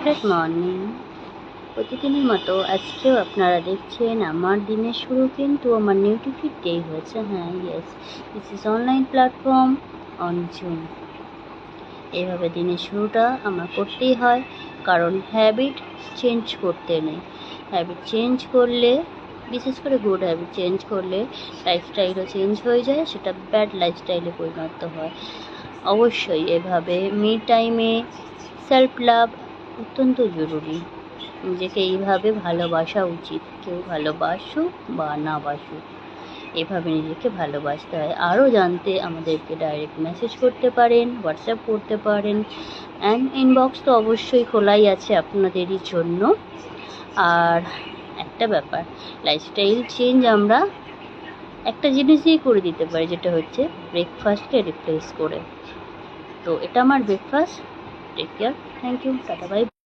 Good morning. প্রতিদিনের মতো আজকেও আপনারা দেখছেন আমার দিনের শুরু কিন্তু আমার নিউটিফিক ডেই হয়েছে। হ্যাঁ, yes, this is online platform on zoom. এইভাবে দিনের শুরুটা আমার করতেই হয়, কারণ হ্যাবিট চেঞ্জ করতে নেই। হ্যাবিট চেঞ্জ করলে, বিশেষ করে গুড হ্যাবিট চেঞ্জ করলে লাইফস্টাইলও চেঞ্জ হয়ে যায়, সেটা ব্যাড লাইফস্টাইলে পরিণত হয়। অবশ্যই এভাবে মি টাইমে সেলফ লাভ অত্যন্ত জরুরি। নিজেকে এইভাবে ভালোবাসা উচিত। কেউ ভালোবাসুক বা না বাসুক, এভাবে নিজেকে ভালোবাসতে হয়। আরও জানতে আমাদেরকে ডাইরেক্ট মেসেজ করতে পারেন, হোয়াটসঅ্যাপ করতে পারেন, অ্যান্ড ইনবক্স তো অবশ্যই খোলাই আছে আপনাদেরই জন্য। আর একটা ব্যাপার, লাইফস্টাইল চেঞ্জ আমরা একটা জিনিসই করে দিতে পারি, যেটা হচ্ছে ব্রেকফাস্টকে রিপ্লেস করে। তো এটা আমার breakfast. Take care, thank you, tata, by.